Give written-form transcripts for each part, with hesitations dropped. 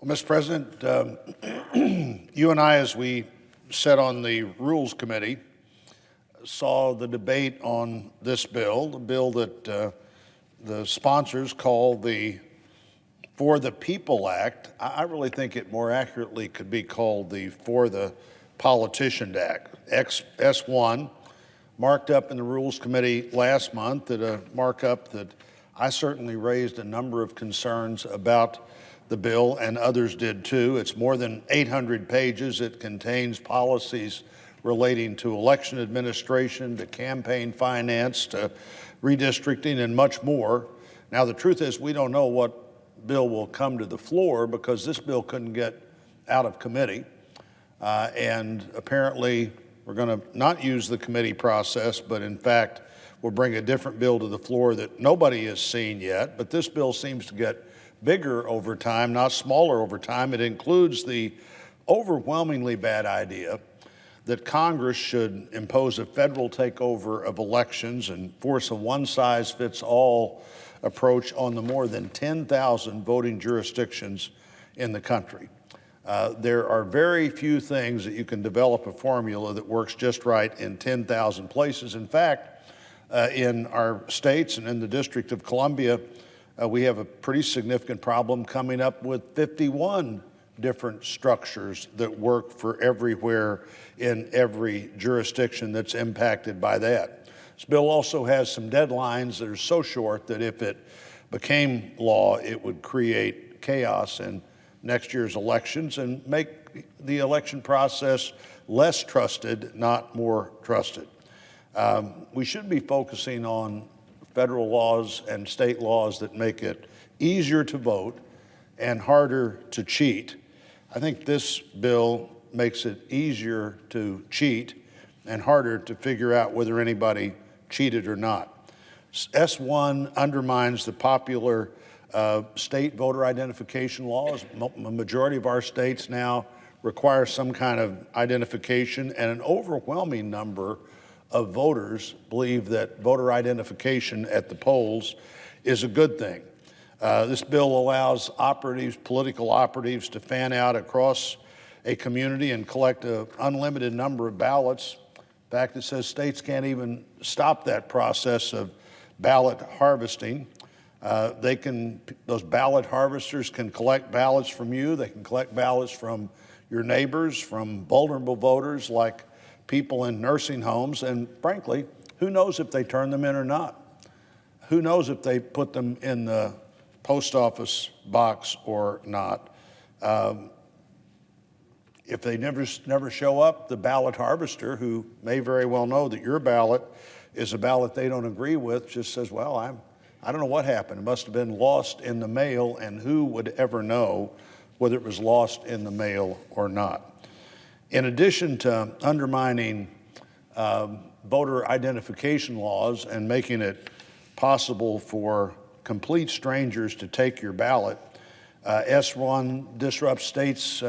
Well, Mr. President, you and I, as we sat on the Rules Committee, saw the debate on this bill, the bill that the sponsors call the For the People Act. I really think it more accurately could be called the For the Politician Act. S1, marked up in the Rules Committee last month, at a markup that I certainly raised a number of concerns about the bill, and others did too. It's more than 800 pages. It contains policies relating to election administration, to campaign finance, to redistricting, and much more. Now, the truth is, we don't know what bill will come to the floor because this bill couldn't get out of committee. And apparently, we're going to not use the committee process, but in fact, we'll bring a different bill to the floor that nobody has seen yet. But this bill seems to get bigger over time, not smaller over time. It includes the overwhelmingly bad idea that Congress should impose a federal takeover of elections and force a one-size-fits-all approach on the more than 10,000 voting jurisdictions in the country. There are very few things that you can develop a formula that works just right in 10,000 places. In fact, in our states and in the District of Columbia, we have a pretty significant problem coming up with 51 different structures that work for everywhere in every jurisdiction that's impacted by that. This bill also has some deadlines that are so short that if it became law, it would create chaos in next year's elections and make the election process less trusted, not more trusted. We should be focusing on federal laws and state laws that make it easier to vote and harder to cheat. I think this bill makes it easier to cheat and harder to figure out whether anybody cheated or not. S1 undermines the popular state voter identification laws. A majority of our states now require some kind of identification, and an overwhelming number of voters believe that voter identification at the polls is a good thing. This bill allows operatives, political operatives, to fan out across a community and collect an unlimited number of ballots. In fact, it says states can't even stop that process of ballot harvesting. Those ballot harvesters can collect ballots from you. They can collect ballots from your neighbors, from vulnerable voters like people in nursing homes, and frankly, who knows if they turn them in or not? Who knows if they put them in the post office box or not? If they never show up, the ballot harvester, who may very well know that your ballot is a ballot they don't agree with, just says, well, I don't know what happened. It must have been lost in the mail, and who would ever know whether it was lost in the mail or not? In addition to undermining voter identification laws and making it possible for complete strangers to take your ballot, S1 disrupts states'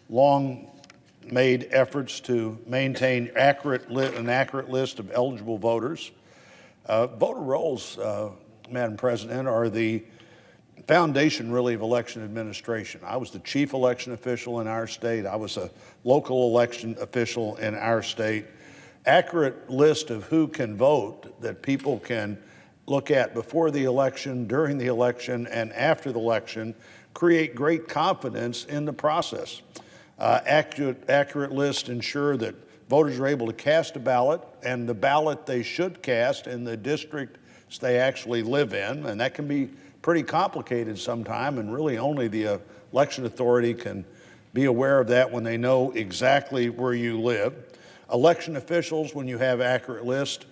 long-made efforts to maintain an accurate list of eligible voters. Voter rolls, Madam President, are the foundation, really, of election administration. I was the chief election official in our state. I was a local election official in our state. Accurate list of who can vote that people can look at before the election, during the election, and after the election create great confidence in the process. Accurate lists ensure that voters are able to cast a ballot, and the ballot they should cast in the districts they actually live in, and that can be pretty complicated sometime, and really only the election authority can be aware of that when they know exactly where you live. Election officials, when you have accurate lists,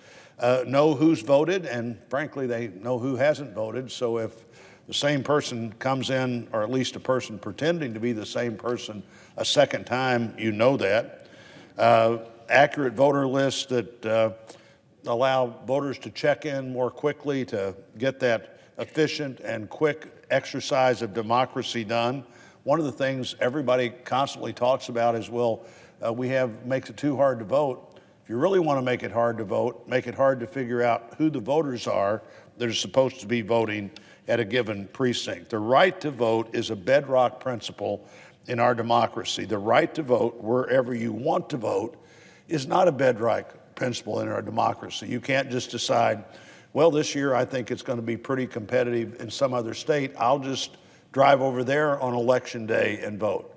know who's voted, and frankly, they know who hasn't voted. So if the same person comes in, or at least a person pretending to be the same person a second time, you know that. Accurate voter lists that allow voters to check in more quickly to get that efficient and quick exercise of democracy done. One of the things everybody constantly talks about is, well, makes it too hard to vote. If you really want to make it hard to vote, make it hard to figure out who the voters are that are supposed to be voting at a given precinct. The right to vote is a bedrock principle in our democracy. The right to vote wherever you want to vote is not a bedrock principle in our democracy. You can't just decide, well, this year I think it's going to be pretty competitive in some other state. I'll just drive over there on election day and vote.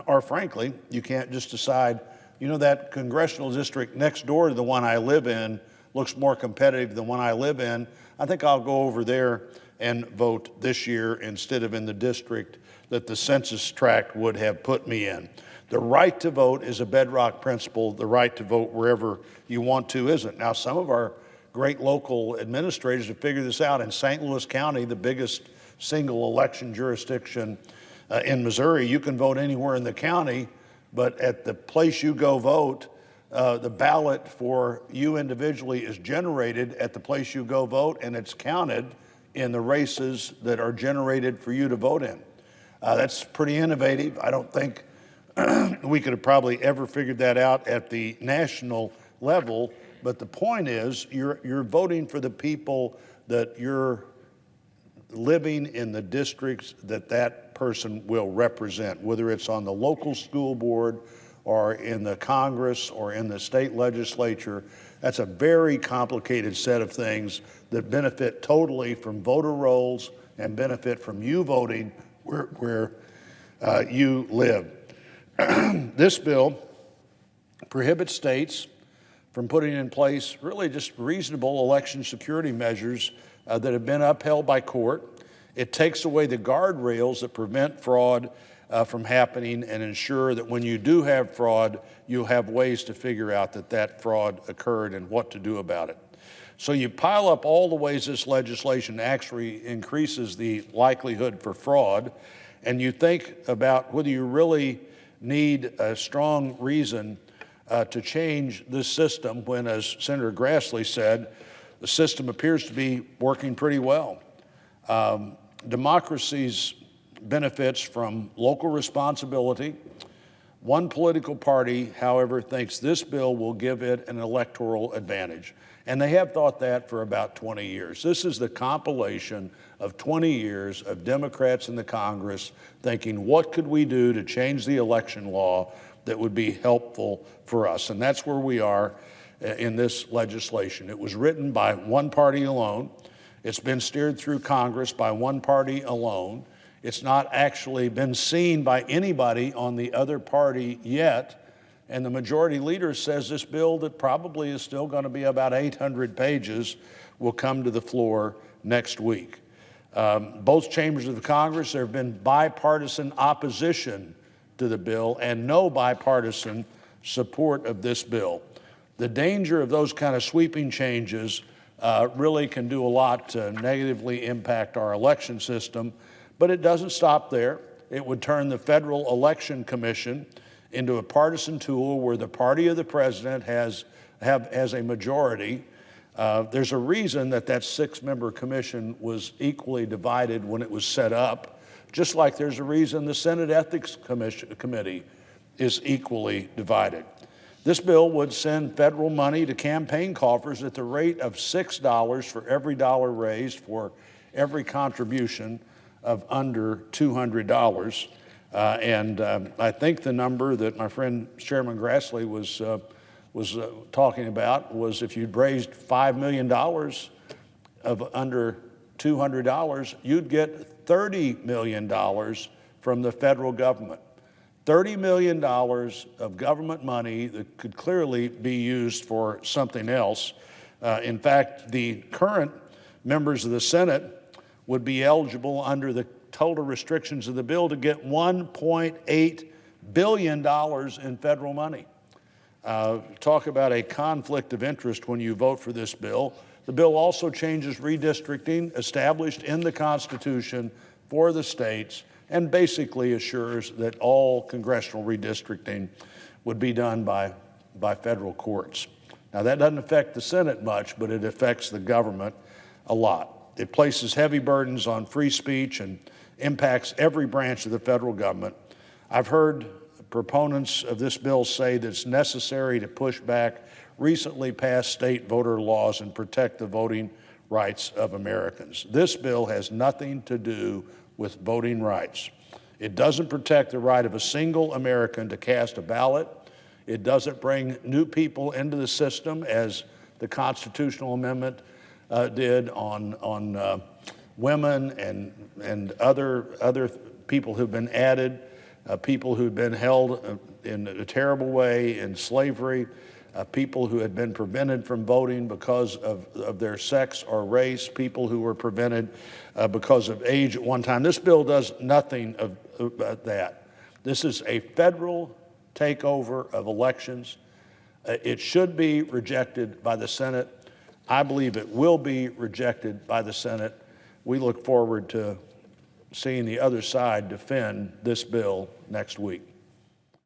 Or frankly, you can't just decide, you know, that congressional district next door to the one I live in looks more competitive than one I live in. I think I'll go over there and vote this year instead of in the district that the census tract would have put me in. The right to vote is a bedrock principle. The right to vote wherever you want to isn't. Now, some of our great local administrators have figured this out. In St. Louis County, the biggest single election jurisdiction in Missouri, you can vote anywhere in the county, but at the place you go vote, the ballot for you individually is generated at the place you go vote, and it's counted in the races that are generated for you to vote in. That's pretty innovative. I don't think we could have probably ever figured that out at the national level, but the point is you're voting for the people that you're living in the districts that that person will represent, whether it's on the local school board or in the Congress or in the state legislature. That's a very complicated set of things that benefit totally from voter rolls and benefit from you voting where you live. This bill prohibits states from putting in place really just reasonable election security measures that have been upheld by court. It takes away the guardrails that prevent fraud from happening and ensure that when you do have fraud, you'll have ways to figure out that that fraud occurred and what to do about it. So you pile up all the ways this legislation actually increases the likelihood for fraud, and you think about whether you really need a strong reason to change this system when, as Senator Grassley said, the system appears to be working pretty well. Democracies benefits from local responsibility. One political party, however, thinks this bill will give it an electoral advantage. And they have thought that for about 20 years. This is the compilation of 20 years of Democrats in the Congress thinking, what could we do to change the election law that would be helpful for us? And that's where we are in this legislation. It was written by one party alone. It's been steered through Congress by one party alone. It's not actually been seen by anybody on the other party yet. And the majority leader says this bill that probably is still going to be about 800 pages will come to the floor next week. Both chambers of the Congress, there have been bipartisan opposition to the bill and no bipartisan support of this bill. The danger of those kind of sweeping changes really can do a lot to negatively impact our election system, but it doesn't stop there. It would turn the Federal Election Commission into a partisan tool where the party of the president has a majority. There's a reason that 6-member commission was equally divided when it was set up, just like there's a reason the Senate Ethics Committee is equally divided. This bill would send federal money to campaign coffers at the rate of $6 for every dollar raised for every contribution of under $200. I think the number that my friend Chairman Grassley was talking about was if you'd raised $5 million of under $200, you'd get $30 million from the federal government. $30 million of government money that could clearly be used for something else. In fact, the current members of the Senate would be eligible under the total restrictions of the bill to get $1.8 billion in federal money. Talk about a conflict of interest when you vote for this bill. The bill also changes redistricting established in the Constitution for the states and basically assures that all congressional redistricting would be done by federal courts. Now, that doesn't affect the Senate much, but it affects the government a lot. It places heavy burdens on free speech and impacts every branch of the federal government. I've heard proponents of this bill say that it's necessary to push back recently passed state voter laws and protect the voting rights of Americans. This bill has nothing to do with voting rights. It doesn't protect the right of a single American to cast a ballot. It doesn't bring new people into the system, as the constitutional amendment did on women and other people who've been added, people who've been held in a terrible way in slavery, people who had been prevented from voting because of their sex or race, people who were prevented because of age at one time. This bill does nothing about that. This is a federal takeover of elections. It should be rejected by the Senate. I believe it will be rejected by the Senate. We look forward to seeing the other side defend this bill next week.